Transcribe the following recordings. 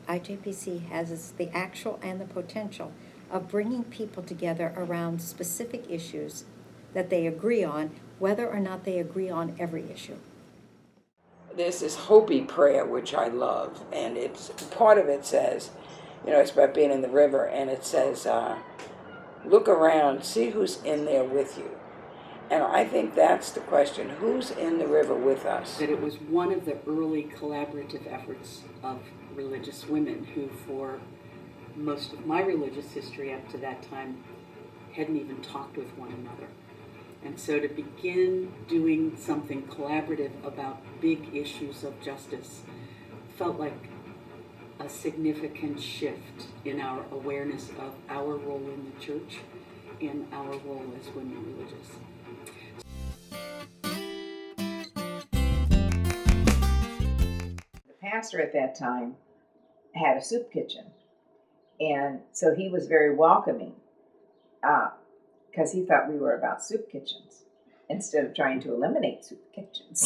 IJPC has the actual and the potential of bringing people together around specific issues that they agree on, whether or not they agree on every issue. There's this Hopi prayer, which I love, and it's part of it says, it's about being in the river, and it says, look around, see who's in there with you. And I think that's the question, who's in the river with us? That it was one of the early collaborative efforts of religious women who, for most of my religious history up to that time, hadn't even talked with one another. And so to begin doing something collaborative about big issues of justice felt like a significant shift in our awareness of our role in the church and our role as women religious. The pastor at that time had a soup kitchen, and so he was very welcoming because he thought we were about soup kitchens instead of trying to eliminate soup kitchens,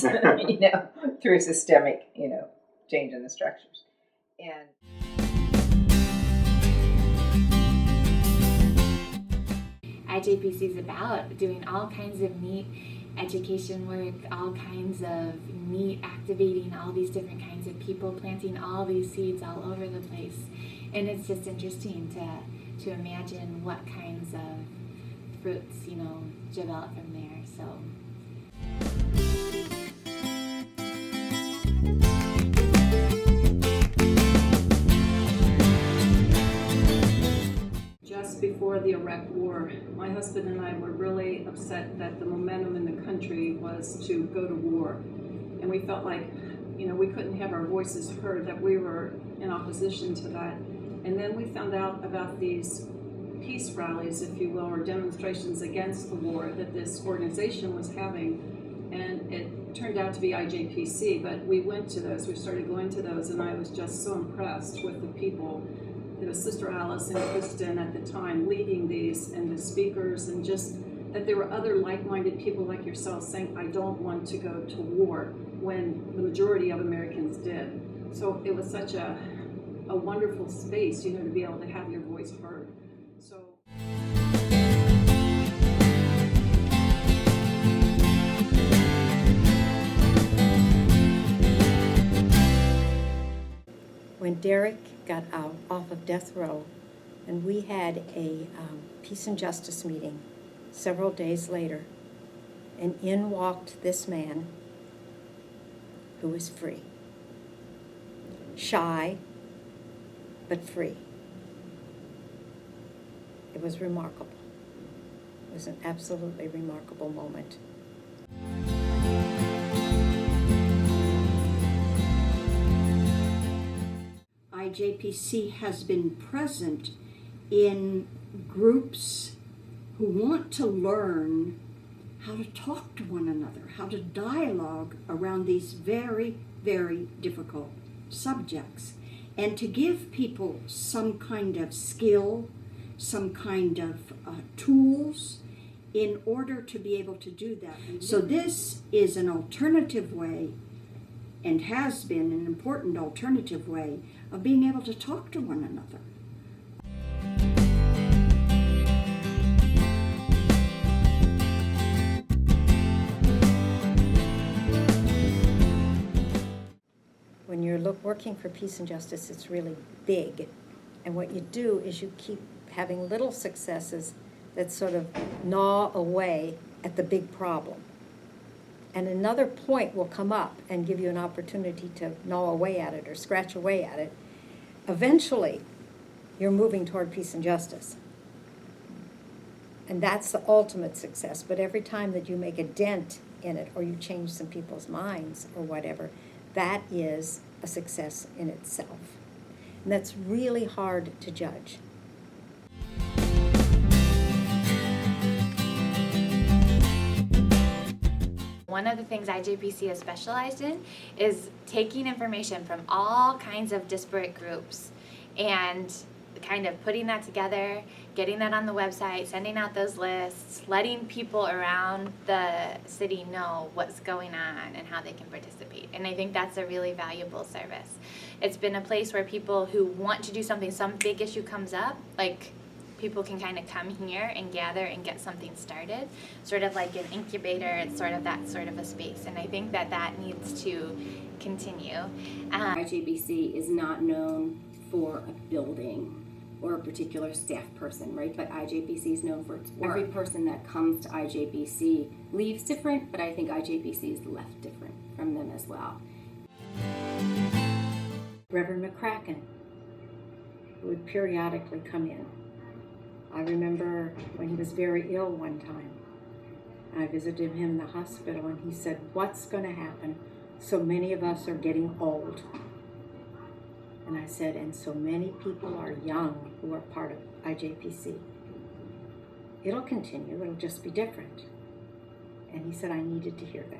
through a systemic, change in the structures. And IJPC is about doing all kinds of neat education work, all kinds of neat activating all these different kinds of people, planting all these seeds all over the place. And it's just interesting to imagine what kinds of fruits, develop from there. So. Just before the Iraq War, my husband and I were really upset that the momentum in the country was to go to war. And we felt like, we couldn't have our voices heard, that we were in opposition to that. And then we found out about these peace rallies, if you will, or demonstrations against the war that this organization was having. And it turned out to be IJPC, but we went to those, we started going to those, and I was just so impressed with the people. It was Sister Alice and Kristen at the time leading these, and the speakers, and just that there were other like-minded people like yourself saying, I don't want to go to war, when the majority of Americans did. So it was such a wonderful space, to be able to have your voice heard. So. When Derek got out off of death row, and we had a peace and justice meeting several days later, and in walked this man who was free. Shy, but free. It was remarkable. It was an absolutely remarkable moment. IJPC has been present in groups who want to learn how to talk to one another, how to dialogue around these very, very difficult subjects, and to give people some kind of skill, some kind of tools in order to be able to do that. So this is an alternative way, and has been an important alternative way, of being able to talk to one another. When you're working for peace and justice, it's really big. And what you do is you keep having little successes that sort of gnaw away at the big problem. And another point will come up and give you an opportunity to gnaw away at it or scratch away at it. Eventually, you're moving toward peace and justice. And that's the ultimate success. But every time that you make a dent in it, or you change some people's minds or whatever, that is a success in itself. And that's really hard to judge. One of the things IJPC has specialized in is taking information from all kinds of disparate groups and kind of putting that together, getting that on the website, sending out those lists, letting people around the city know what's going on and how they can participate. and I think that's a really valuable service. It's been a place where people who want to do something, some big issue comes up, like people can kind of come here and gather and get something started, sort of like an incubator. It's sort of that sort of a space, and I think that that needs to continue. IJPC is not known for a building or a particular staff person, right? But IJPC is known for its work. Every person that comes to IJPC leaves different, but I think IJPC is left different from them as well. Reverend McCracken, who would periodically come in. I remember when he was very ill one time, I visited him in the hospital, and he said, "What's going to happen? So many of us are getting old." And I said, "And so many people are young who are part of IJPC. It'll continue, it'll just be different." And he said I needed to hear that.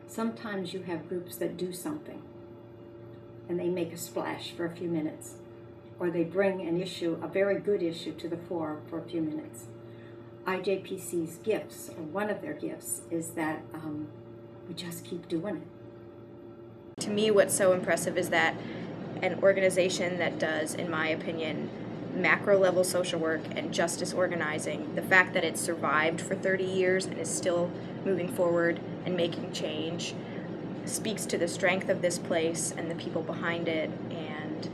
Sometimes you have groups that do something and they make a splash for a few minutes, or they bring an issue, a very good issue, to the fore for a few minutes. IJPC's gifts, or one of their gifts, is that we just keep doing it. To me, what's so impressive is that an organization that does, in my opinion, macro level social work and justice organizing, the fact that it survived for 30 years and is still moving forward and making change speaks to the strength of this place and the people behind it, and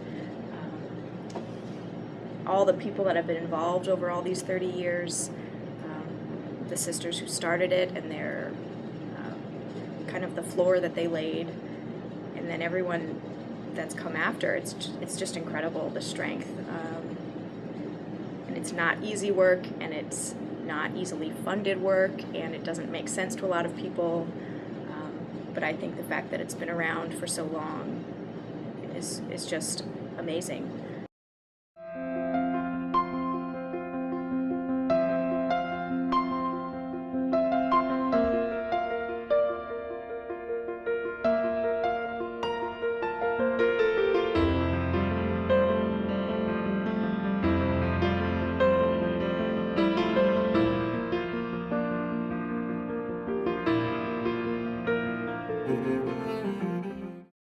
all the people that have been involved over all these 30 years, the sisters who started it and their kind of the floor that they laid, and then everyone that's come after. It's just incredible, the strength. And it's not easy work, and it's not easily funded work, and it doesn't make sense to a lot of people. But I think the fact that it's been around for so long is just amazing.